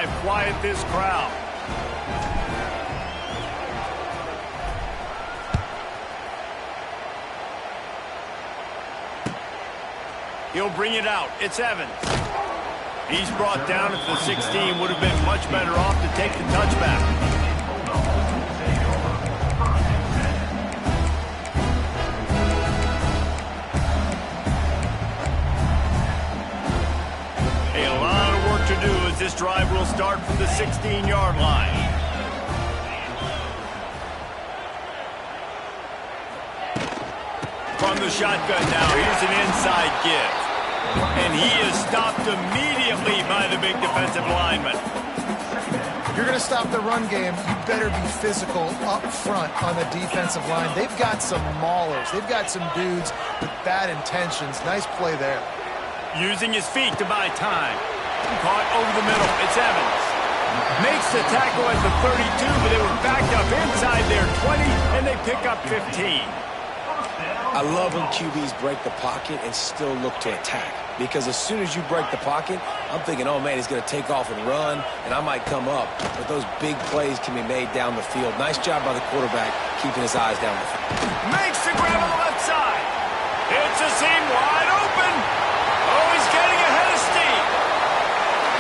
drive quiet this crowd. He'll bring it out. It's Evans. He's brought down at the 16. Would have been much better off to take the touchback. A lot of work to do as this drive will start from the 16-yard line. From the shotgun now, here's an inside give. And he is stopped immediately by the big defensive lineman. If you're going to stop the run game, you better be physical up front on the defensive line. They've got some maulers. They've got some dudes with bad intentions. Nice play there. Using his feet to buy time. Caught over the middle. It's Evans. Makes the tackle at the 32, but they were backed up inside their 20, and they pick up 15. I love when QBs break the pocket and still look to attack. Because as soon as you break the pocket, I'm thinking, oh, man, he's going to take off and run, and I might come up. But those big plays can be made down the field. Nice job by the quarterback keeping his eyes down the field. Makes the grab on the left side. It's a seam wide open. Oh, he's getting ahead of steam.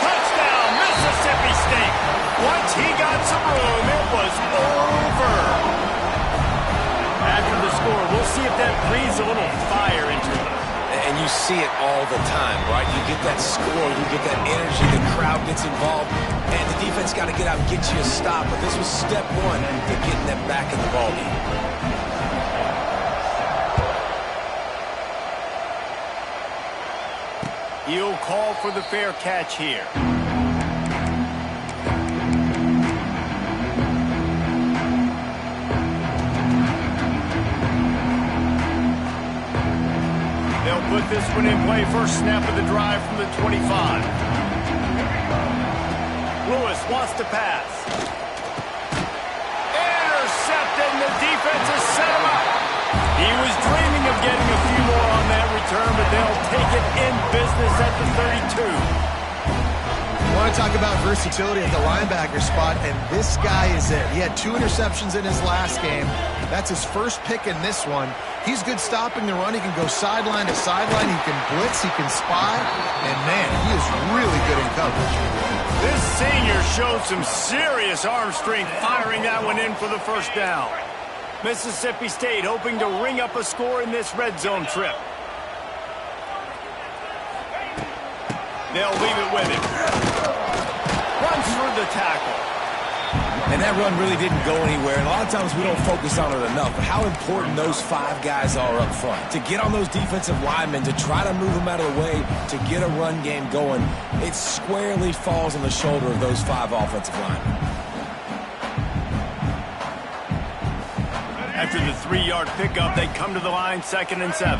Touchdown, Mississippi State. Once he got some room, it was over. After the score, we'll see if that breathes a little fire into them. And you see it all the time, right? You get that score, you get that energy, the crowd gets involved, and the defense got to get out and get you a stop. But this was step one to getting them back in the ballgame. He'll call for the fair catch here. They'll put this one in play. First snap of the drive from the 25. Lewis wants to pass. Intercepted, and the defense has set him up. He was dreaming of getting a few more on that return, but they'll take it in business at the 32. I want to talk about versatility at the linebacker spot, and this guy is it. He had 2 interceptions in his last game. That's his first pick in this one. He's good stopping the run. He can go sideline to sideline. He can blitz. He can spy. And, man, he is really good in coverage. This senior showed some serious arm strength firing that one in for the first down. Mississippi State hoping to ring up a score in this red zone trip. They'll leave it with him. Runs through the tackle. And that run really didn't go anywhere. And a lot of times we don't focus on it enough. But how important those 5 guys are up front. To get on those defensive linemen, to try to move them out of the way, to get a run game going, it squarely falls on the shoulder of those 5 offensive linemen. After the 3-yard pickup, they come to the line 2nd and 7.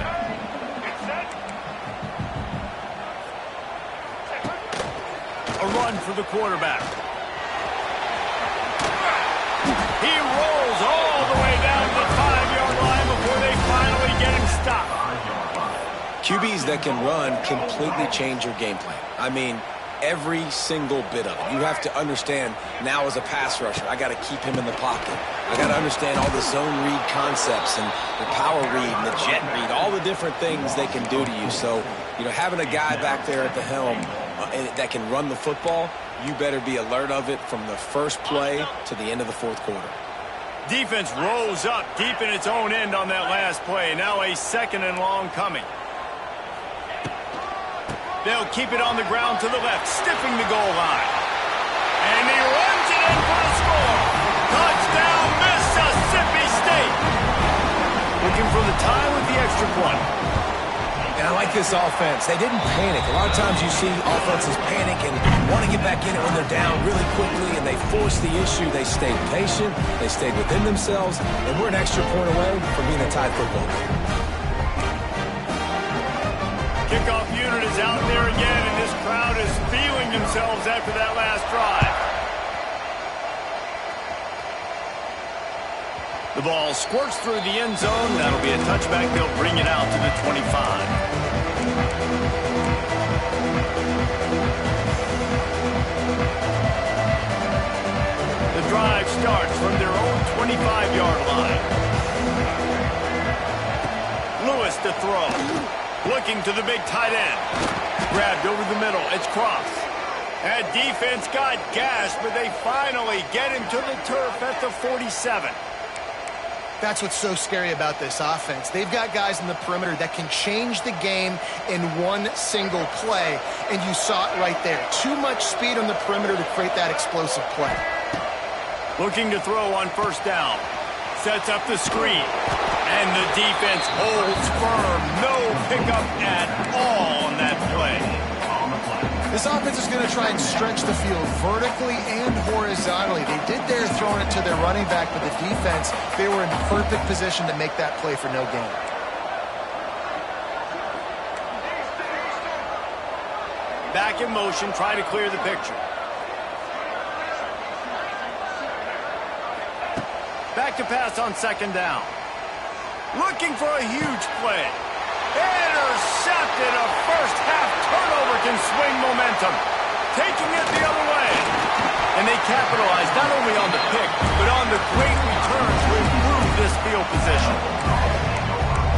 A run for the quarterback. He rolls all the way down the 5-yard line before they finally get him stopped. QBs that can run completely change your game plan. I mean, every single bit of it. You have to understand now as a pass rusher, I got to keep him in the pocket. I got to understand all the zone read concepts and the power read and the jet read, all the different things they can do to you. So, you know, having a guy back there at the helm that can run the football, you better be alert of it from the first play to the end of the 4th quarter. Defense rose up deep in its own end on that last play. Now a 2nd and long coming. They'll keep it on the ground to the left, stiffing the goal line. And he runs it in for the score. Touchdown, Mississippi State. Looking for the tie with the extra point. And I like this offense. They didn't panic. A lot of times you see offenses panic and want to get back in it when they're down really quickly, and they force the issue. They stayed patient. They stayed within themselves, and we're an extra point away from being a tied football game. Kickoff unit is out there again, and this crowd is feeling themselves after that last drive. The ball squirts through the end zone. That'll be a touchback. They'll bring it out to the 25. throw. Looking to the big tight end. Grabbed over the middle. It's Cross. That defense got gashed, but they finally get him to the turf at the 47. That's what's so scary about this offense. They've got guys in the perimeter that can change the game in one single play, and you saw it right there. Too much speed on the perimeter to create that explosive play. Looking to throw on first down. Sets up the screen. And the defense holds firm. No pickup at all on that play. This offense is going to try and stretch the field vertically and horizontally. They did their throwing it to their running back, but the defense, they were in perfect position to make that play for no gain. Back in motion, try to clear the picture. Back to pass on second down. Looking for a huge play. Intercepted. A first half turnover can swing momentum. Taking it the other way. And they capitalize not only on the pick, but on the great return to improve this field position.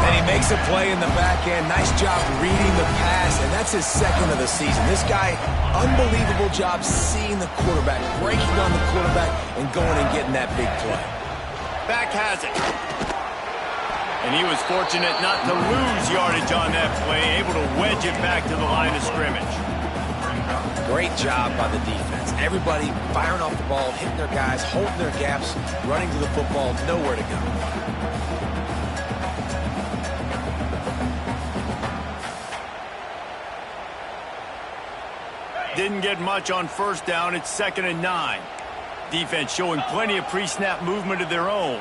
And he makes a play in the back end. Nice job reading the pass, and that's his second of the season. This guy, unbelievable job seeing the quarterback, breaking on the quarterback, and going and getting that big play. Back has it. And he was fortunate not to lose yardage on that play, able to wedge it back to the line of scrimmage. Great job by the defense. Everybody firing off the ball, hitting their guys, holding their gaps, running to the football, nowhere to go. Didn't get much on first down. It's 2nd and 9. Defense showing plenty of pre-snap movement of their own.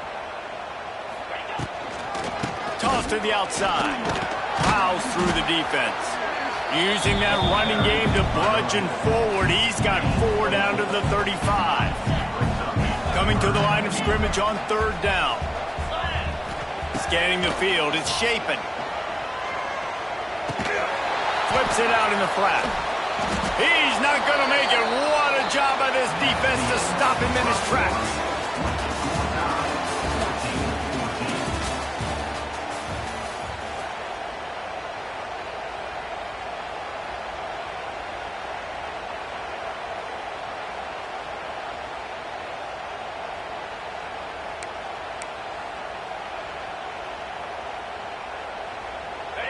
Toss to the outside. Plows through the defense. Using that running game to bludgeon forward. He's got 4 down to the 35. Coming to the line of scrimmage on 3rd down. Scanning the field. It's shaping. Flips it out in the flat. He's not going to make it. What a job by this defense to stop him in his tracks.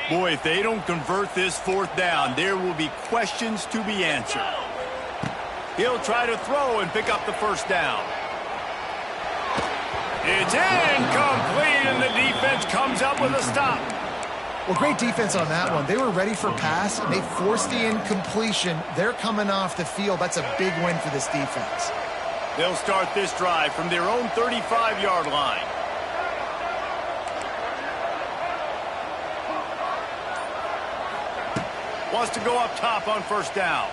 Boy, if they don't convert this 4th down, there will be questions to be answered. He'll try to throw and pick up the first down. It's incomplete, and the defense comes up with a stop. Well, great defense on that one. They were ready for pass, and they forced the incompletion. They're coming off the field. That's a big win for this defense. They'll start this drive from their own 35-yard line. Wants to go up top on first down.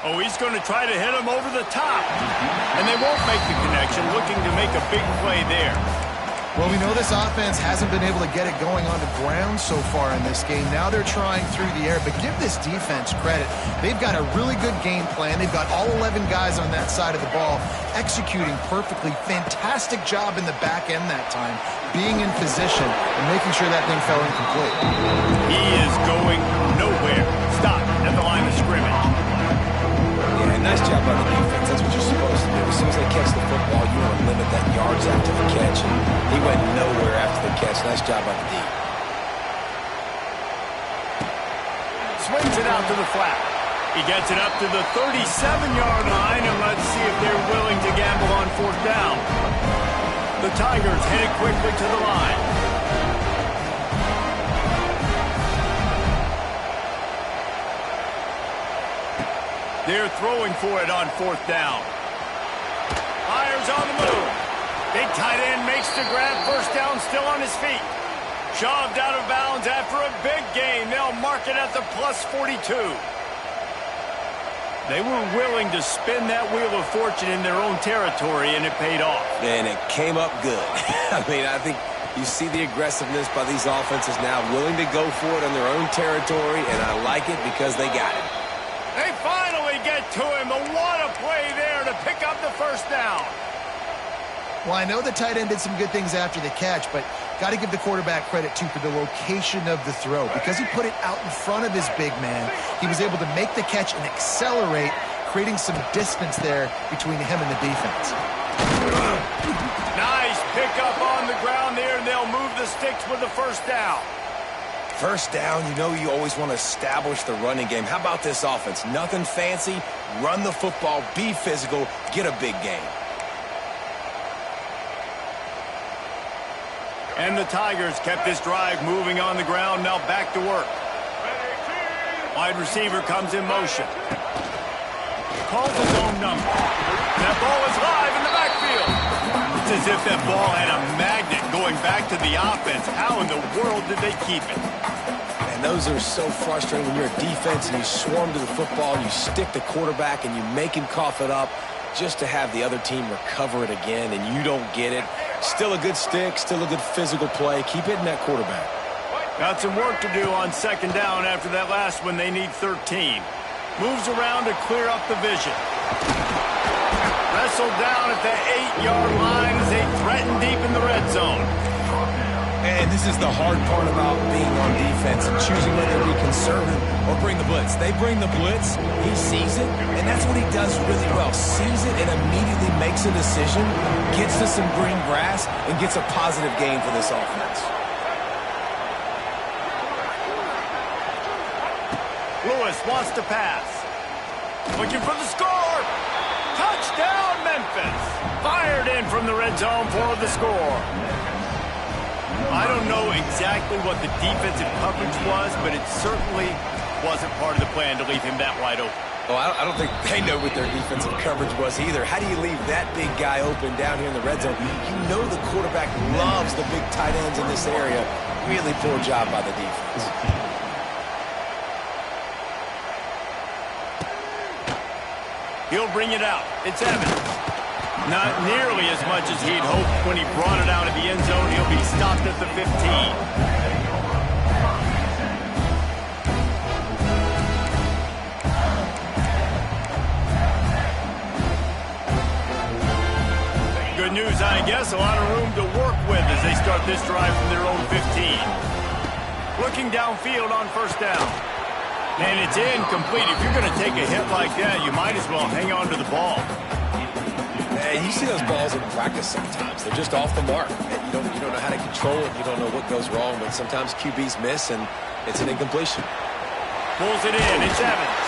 Oh, he's going to try to hit him over the top. And they won't make the connection, looking to make a big play there. Well, we know this offense hasn't been able to get it going on the ground so far in this game. Now they're trying through the air, but give this defense credit. They've got a really good game plan. They've got all 11 guys on that side of the ball executing perfectly. Fantastic job in the back end that time, being in position and making sure that thing fell incomplete. He is going nowhere. Stop at the line of scrimmage. Yeah, nice job by the defense. That's what you're supposed to do. As soon as they catch the football, you want to limit that yards after the catch. And he went nowhere after the catch. Nice job by the D. Swings it out to the flat. He gets it up to the 37-yard line, and let's see if they're willing to gamble on 4th down. The Tigers headed quickly to the line. They're throwing for it on 4th down. Fires on the move. Big tight end makes the grab. First down, still on his feet. Shoved out of bounds after a big gain. They'll mark it at the +42. They were willing to spin that wheel of fortune in their own territory, and it paid off. And it came up good. I mean, I think you see the aggressiveness by these offenses now, willing to go for it on their own territory, and I like it because they got it. They finally get to him. What a play there to pick up the first down. Well, I know the tight end did some good things after the catch, but got to give the quarterback credit, too, for the location of the throw. Because he put it out in front of his big man, he was able to make the catch and accelerate, creating some distance there between him and the defense. Nice pickup on the ground there, and they'll move the sticks with the first down. First down, you know you always want to establish the running game. How about this offense? Nothing fancy. Run the football, be physical, get a big gain. And the Tigers kept this drive moving on the ground. Now back to work. Wide receiver comes in motion. Calls his own number. That ball is live in the backfield. It's as if that ball had a magnet going back to the offense. How in the world did they keep it? And those are so frustrating when you're a defense and you swarm to the football, you stick the quarterback and you make him cough it up just to have the other team recover it again, and you don't get it. Still a good stick, still a good physical play. Keep hitting that quarterback. Got some work to do on second down after that last one. They need 13. Moves around to clear up the vision. Wrestled down at the 8-yard line as they threaten deep in the red zone. And this is the hard part about being on defense and choosing whether to be conservative or bring the blitz. They bring the blitz, he sees it, and that's what he does really well. Sees it and immediately makes a decision, gets to some green grass, and gets a positive gain for this offense. Lewis wants to pass. Looking for the score. Touchdown, Memphis. Fired in from the red zone for the score. I don't know exactly what the defensive coverage was, but it certainly wasn't part of the plan to leave him that wide open. Oh, I don't think they know what their defensive coverage was either. How do you leave that big guy open down here in the red zone? You know the quarterback loves the big tight ends in this area. Really poor job by the defense. He'll bring it out. It's Evans. Not nearly as much as he'd hoped when he brought it out of the end zone. He'll be stopped at the 15. Good news, I guess. A lot of room to work with as they start this drive from their own 15. Looking downfield on first down. And it's incomplete. If you're going to take a hit like that, you might as well hang on to the ball. And you see those balls in practice sometimes. They're just off the mark. You don't know how to control it. You don't know what goes wrong. But sometimes QBs miss, and it's an incompletion. Pulls it in. It's Evans.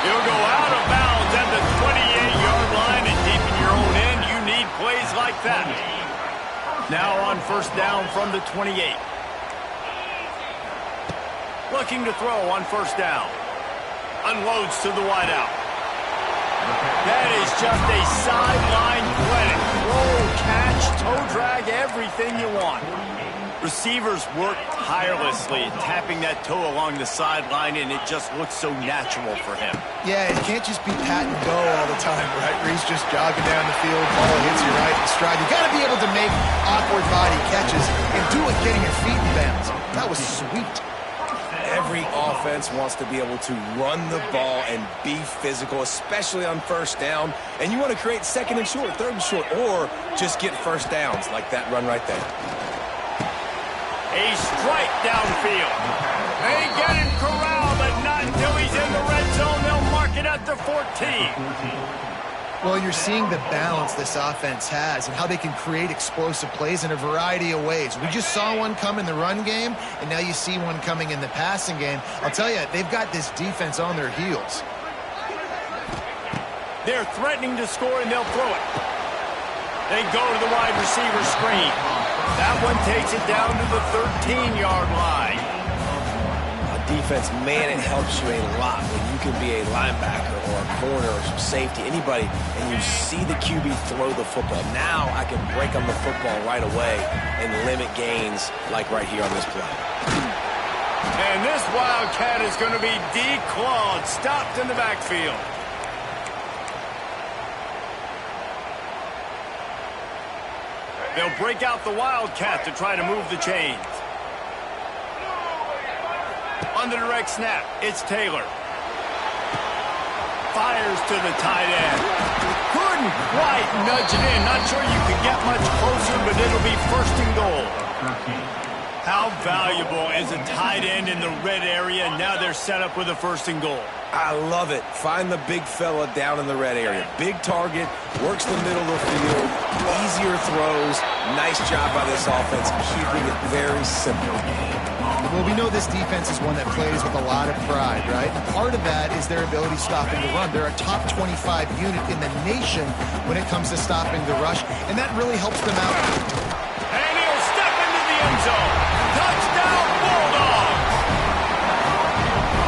He'll go out of bounds at the 28-yard line, and deep in your own end, you need plays like that. Now on first down from the 28. Looking to throw on first down. Unloads to the wideout. That is just a sideline clinic. Roll, catch, toe drag, everything you want. Receivers work tirelessly at tapping that toe along the sideline, and it just looks so natural for him. Yeah, you can't just be pat and go all the time, right? Where he's just jogging down the field, ball hits you right in stride. You got to be able to make awkward body catches and do it getting your feet in bounds. That was sweet. Every offense wants to be able to run the ball and be physical, especially on first down. And you want to create second and short, third and short, or just get first downs like that run right there. A strike downfield. They get him corralled, but not until he's in the red zone. They'll mark it at the 14. Well, you're seeing the balance this offense has and how they can create explosive plays in a variety of ways. We just saw one come in the run game, and now you see one coming in the passing game. I'll tell you, they've got this defense on their heels. They're threatening to score, and they'll throw it. They go to the wide receiver screen. That one takes it down to the 13-yard line. Defense, man, it helps you a lot when you can be a linebacker or a corner or some safety, anybody, and you see the QB throw the football. Now I can break on the football right away and limit gains like right here on this play. And this Wildcat is going to be declawed, stopped in the backfield. They'll break out the Wildcat to try to move the chains. On the direct snap, it's Taylor. Fires to the tight end. Couldn't quite nudge it in. Not sure you could get much closer, but it'll be first and goal. How valuable is a tight end in the red area? Now they're set up with a 1st and goal. I love it. Find the big fella down in the red area. Big target, works the middle of the field, easier throws. Nice job by this offense, keeping it very simple. Well, we know this defense is one that plays with a lot of pride, right? Part of that is their ability stopping the run. They're a top 25 unit in the nation when it comes to stopping the rush, and that really helps them out. And he'll step into the end zone. Touchdown, Bulldogs!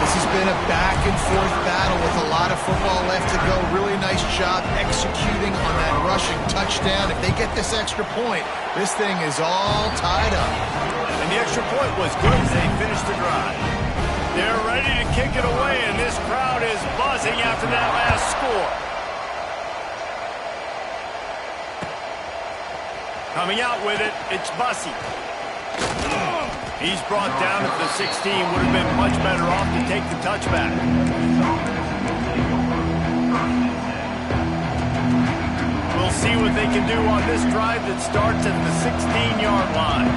This has been a back-and-forth battle with a lot of football left to go. Really nice job executing on that rushing touchdown. If they get this extra point, this thing is all tied up. And the extra point was good as they finished the drive. They're ready to kick it away, and this crowd is buzzing after that last score. Coming out with it, it's Bussey. He's brought down at the 16. Would have been much better off to take the touchback. We'll see what they can do on this drive that starts at the 16-yard line.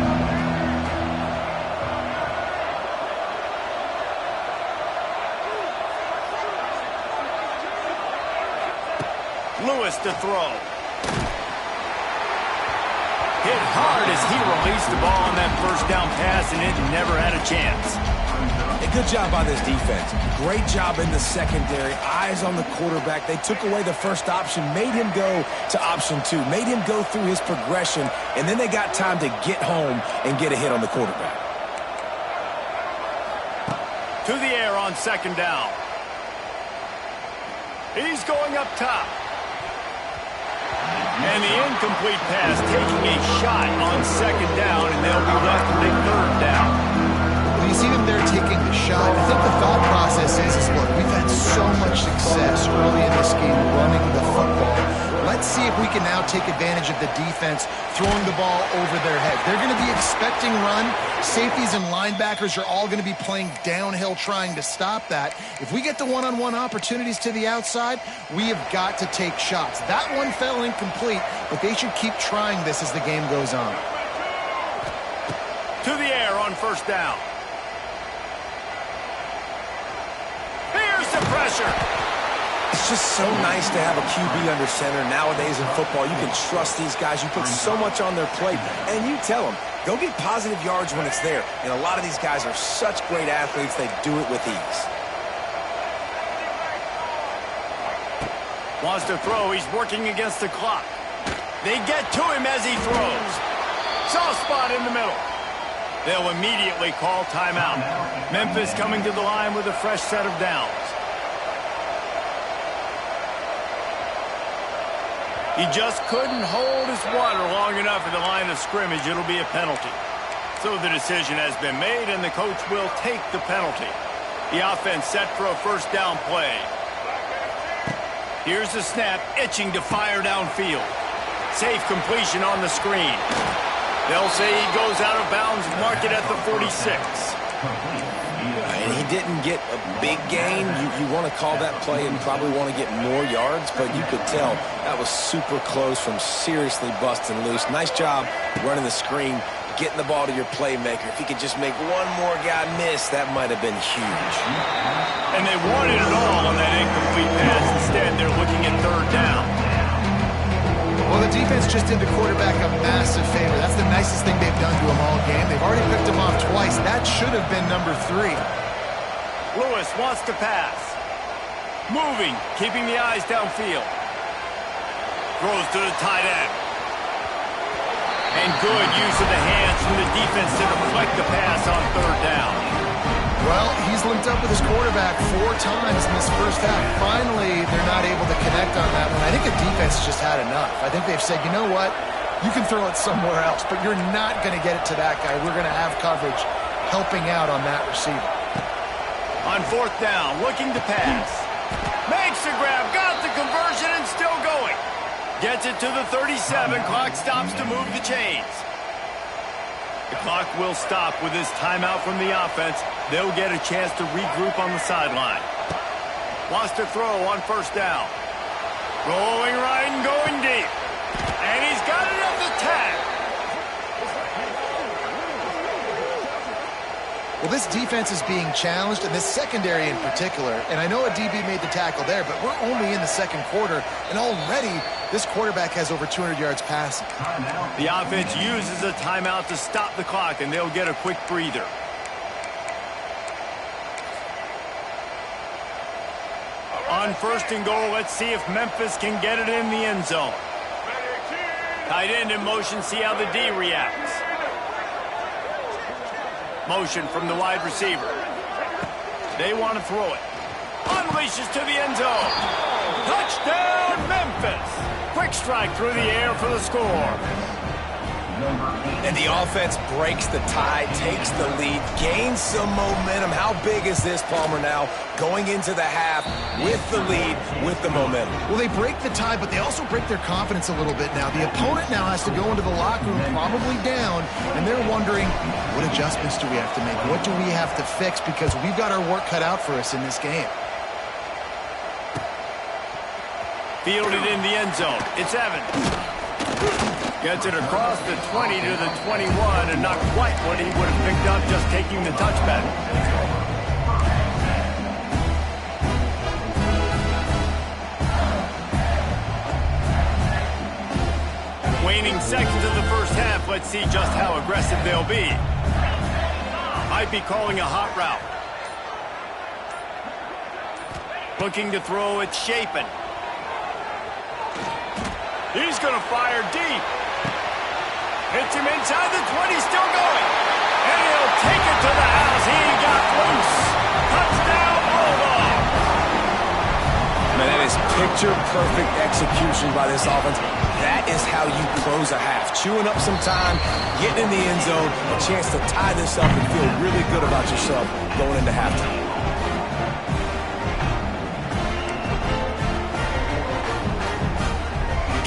Lewis to throw. Hit hard as he released the ball on that 1st down pass, and it never had a chance. A good job by this defense. Great job in the secondary. Eyes on the quarterback. They took away the first option, made him go to option 2, made him go through his progression, and then they got time to get home and get a hit on the quarterback. To the air on 2nd down. He's going up top. And the incomplete pass taking a shot on 2nd down, and they'll be left with a 3rd down. When you see them there taking the shot, I think the thought process is look, we've had so much success early in this game running the football. Let's see if we can now take advantage of the defense throwing the ball over their head. They're going to be expecting run. Safeties and linebackers are all going to be playing downhill trying to stop that. If we get the one-on-one opportunities to the outside, we have got to take shots. That one fell incomplete, but they should keep trying this as the game goes on. To the air on 1st down. Here's the pressure. It's just so nice to have a QB under center. Nowadays in football, you can trust these guys. You put so much on their plate, and you tell them, go get positive yards when it's there. And a lot of these guys are such great athletes, they do it with ease. Wants to throw. He's working against the clock. They get to him as he throws. Soft spot in the middle. They'll immediately call timeout. Memphis coming to the line with a fresh set of downs. He just couldn't hold his water long enough at the line of scrimmage. It'll be a penalty. So the decision has been made, and the coach will take the penalty. The offense set for a 1st down play. Here's the snap, itching to fire downfield. Safe completion on the screen. They'll say he goes out of bounds, mark it at the 46. And he didn't get a big gain. You want to call that play and probably want to get more yards, but you could tell that was super close from seriously busting loose. Nice job running the screen, getting the ball to your playmaker. If he could just make one more guy miss, that might have been huge. And they wanted it all on that incomplete pass. Instead, they're looking at 3rd down. Well, the defense just did the quarterback a massive favor. That's the nicest thing they've done to him all game. They've already picked him off twice. That should have been number 3. Lewis wants to pass. Moving, keeping the eyes downfield. Throws to the tight end. And good use of the hands from the defense to deflect the pass on 3rd down. Well, he's linked up with his quarterback 4 times in this first half. Finally, they're not able to connect on that one. I think the defense just had enough. I think they've said, you know what? You can throw it somewhere else, but you're not going to get it to that guy. We're going to have coverage helping out on that receiver. On 4th down, looking to pass. Makes the grab, got the conversion, and still going. Gets it to the 37. Clock stops to move the chains. The clock will stop with this timeout from the offense. They'll get a chance to regroup on the sideline. Wants to throw on 1st down. Rolling right and going deep. And he's got it at the tag. this defense is being challenged, and this secondary in particular. And I know a DB made the tackle there, but we're only in the second quarter, and already this quarterback has over 200 yards passing. The offense uses a timeout to stop the clock, and they'll get a quick breather. On 1st and goal, let's see if Memphis can get it in the end zone. Tight end in motion, see how the D reacts. Motion from the wide receiver. They want to throw it. Unleashes to the end zone. Touchdown, Memphis. Quick strike through the air for the score. And the offense breaks the tie, takes the lead, gains some momentum. How big is this, Palmer, now going into the half with the lead, with the momentum? Well, they break the tie, but they also break their confidence a little bit now. The opponent now has to go into the locker room probably down, and they're wondering, what adjustments do we have to make? What do we have to fix? Because we've got our work cut out for us in this game. Fielded in the end zone. It's Evans. Gets it across the 20 to the 21, and not quite what he would have picked up just taking the touchback. Waning seconds of the first half. Let's see just how aggressive they'll be. Might be calling a hot route. Looking to throw, it's Shapen. He's going to fire deep. Hits him inside the 20, still going. And he'll take it to the house. He got loose. Touchdown, Bulldog. Man, that is picture-perfect execution by this offense. That is how you close a half. Chewing up some time, getting in the end zone, a chance to tie this up and feel really good about yourself going into halftime.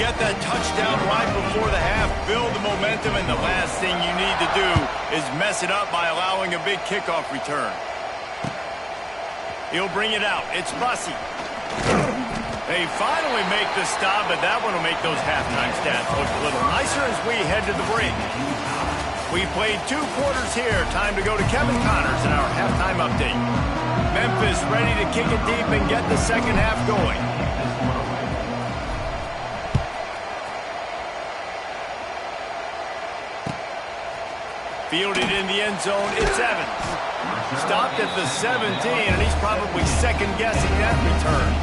Get that touchdown right before the half, build the momentum, and the last thing you need to do is mess it up by allowing a big kickoff return. He'll bring it out. It's Bussey. They finally make the stop, but that one will make those halftime stats look a little nicer as we head to the break. We played 2 quarters here. Time to go to Kevin Connors in our halftime update. Memphis ready to kick it deep and get the second half going. Fielded in the end zone, it's Evans. Stopped at the 17, and he's probably second-guessing that return.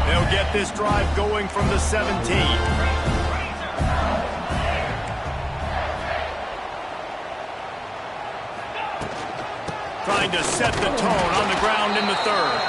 They'll get this drive going from the 17. Trying to set the tone on the ground in the third.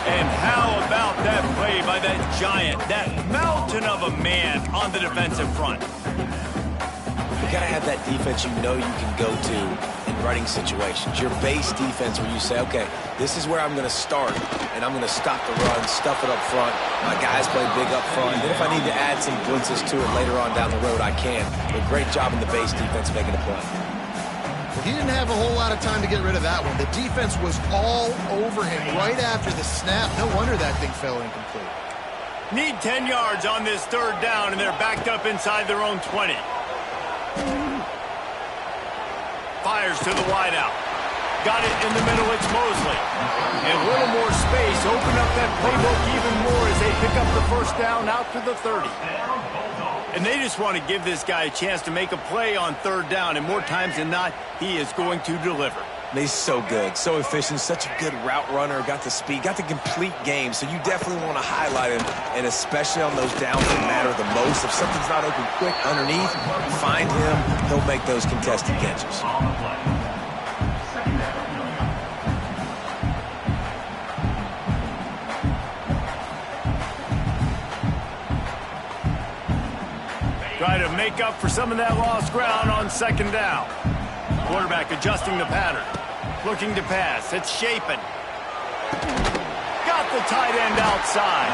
And how about that play by that giant, that mountain of a man on the defensive front? You got to have that defense you know you can go to in running situations. Your base defense where you say, okay, this is where I'm going to start, and I'm going to stop the run, stuff it up front. My guys play big up front. And then if I need to add some blitzes to it later on down the road, I can. But great job in the base defense making a play. He didn't have a whole lot of time to get rid of that one. The defense was all over him right after the snap. No wonder that thing fell incomplete. Need 10 yards on this third down, and they're backed up inside their own 20. Fires to the wideout. Got it in the middle, it's Mosley. And a little more space. Open up that playbook even more as they pick up the first down out to the 30. And they just want to give this guy a chance to make a play on third down, and more times than not, he is going to deliver. He's so good, so efficient, such a good route runner, got the speed, got the complete game, so you definitely want to highlight him, and especially on those downs that matter the most. If something's not open quick underneath, find him, he'll make those contested catches. Try to make up for some of that lost ground on second down. Quarterback adjusting the pattern. Looking to pass. It's Shapen. Got the tight end outside.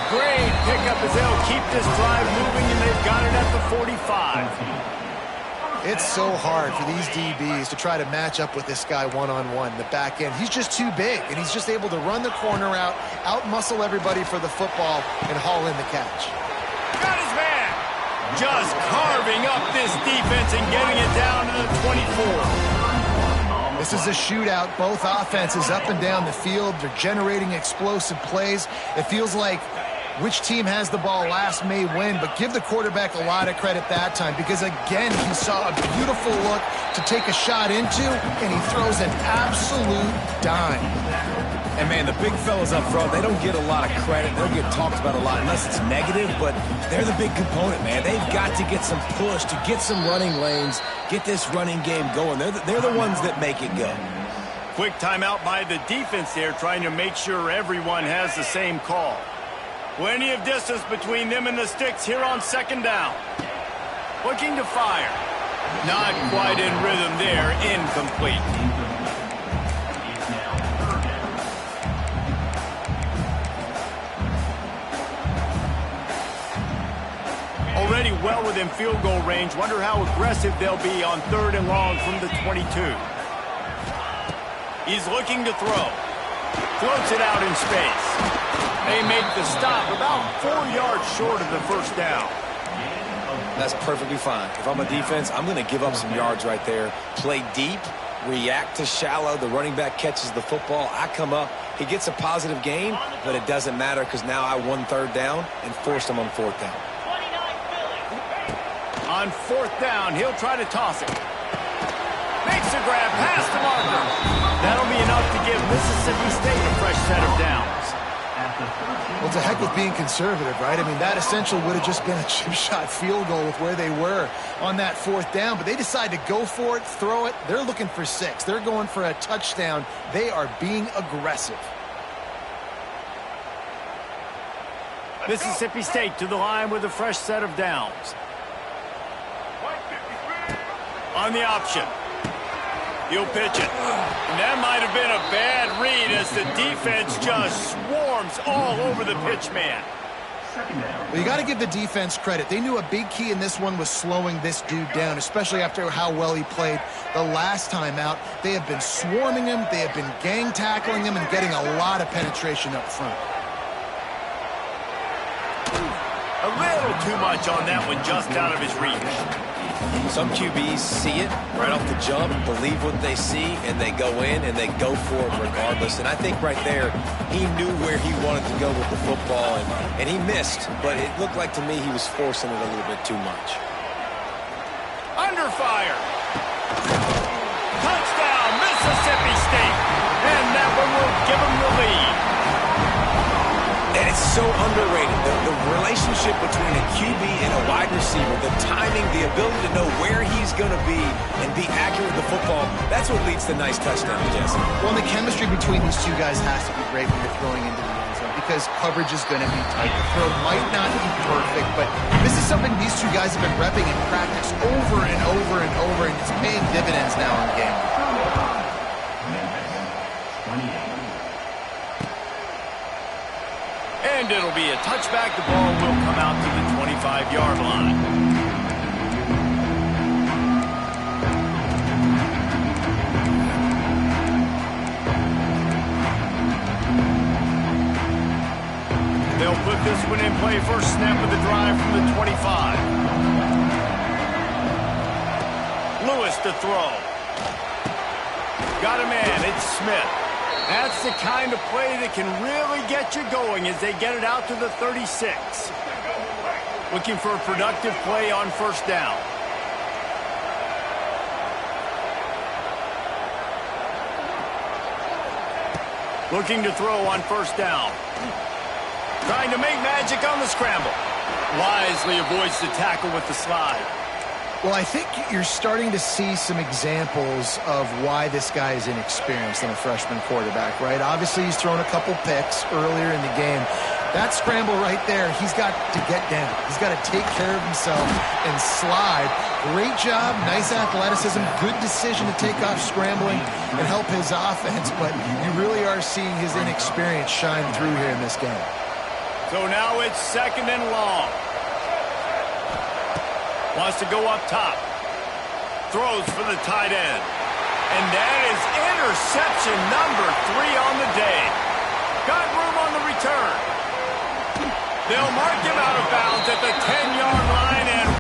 Great pickup as they'll keep this drive moving, and they've got it at the 45. It's so hard for these DBs to try to match up with this guy one-on-one, the back end. He's just too big, and he's just able to run the corner out, out-muscle everybody for the football, and haul in the catch. just carving up this defense and getting it down to the 24. This is a shootout. Both offenses up and down the field. They're generating explosive plays. It feels like which team has the ball last may win, but give the quarterback a lot of credit that time because, again, he saw a beautiful look to take a shot into, and he throws an absolute dime. And, man, the big fellas up front, they don't get a lot of credit. They'll get talked about a lot unless it's negative, but they're the big component, man. They've got to get some push, to get some running lanes, get this running game going. They're the ones that make it go. Quick timeout by the defense there, trying to make sure everyone has the same call. Plenty of distance between them and the sticks here on second down. Looking to fire. Not quite in rhythm there. Incomplete. Already well within field goal range. Wonder how aggressive they'll be on 3rd and long from the 22. He's looking to throw. Floats it out in space. They make the stop about 4 yards short of the first down. That's perfectly fine. If I'm a defense, I'm going to give up some yards right there. Play deep, react to shallow. The running back catches the football. I come up. He gets a positive gain, but it doesn't matter because now I won 3rd down and forced him on 4th down. On 4th down, he'll try to toss it. Makes a grab past the marker. That'll be enough to give Mississippi State a fresh set of downs. Well, to heck with being conservative, right? I mean, that essentially would have just been a chip shot field goal with where they were on that 4th down, but they decide to go for it, throw it. They're looking for 6. They're going for a touchdown. They are being aggressive. Mississippi State to the line with a fresh set of downs. On the option. He'll pitch it. And that might have been a bad read as the defense just swarms all over the pitch man. Well, you got to give the defense credit. They knew a big key in this one was slowing this dude down, especially after how well he played the last time out. They have been swarming him. They have been gang tackling him and getting a lot of penetration up front. A little too much on that one, just out of his reach. Some QBs see it right off the jump, believe what they see, and they go in and they go for it regardless. And I think right there, he knew where he wanted to go with the football, and he missed. But it looked like to me he was forcing it a little bit too much. Under fire. Touchdown, Mississippi State. And that one will give him the lead. And it's so underrated, the relationship between a QB and a wide receiver, the timing, the ability to know where he's going to be and be accurate with the football, that's what leads to nice touchdowns, Jesse. Well, the chemistry between these two guys has to be great when you're throwing into the end zone because coverage is going to be tight. The throw might not be perfect, but this is something these two guys have been repping in practice over and over and over, and it's paying dividends now in game. And it'll be a touchback. The ball will come out to the 25-yard line. They'll put this one in play first snap of the drive from the 25. Lewis to throw. Got a man. It's Smith. That's the kind of play that can really get you going as they get it out to the 36. Looking for a productive play on first down. Looking to throw on first down. Trying to make magic on the scramble. Wisely avoids the tackle with the slide. Well, I think you're starting to see some examples of why this guy is inexperienced in a freshman quarterback, right? Obviously, he's thrown a couple picks earlier in the game. That scramble right there, he's got to get down. He's got to take care of himself and slide. Great job, nice athleticism, good decision to take off scrambling and help his offense, but you really are seeing his inexperience shine through here in this game. So now it's 2nd and long. Wants to go up top. Throws for the tight end. And that is interception number 3 on the day. Got room on the return. They'll mark him out of bounds.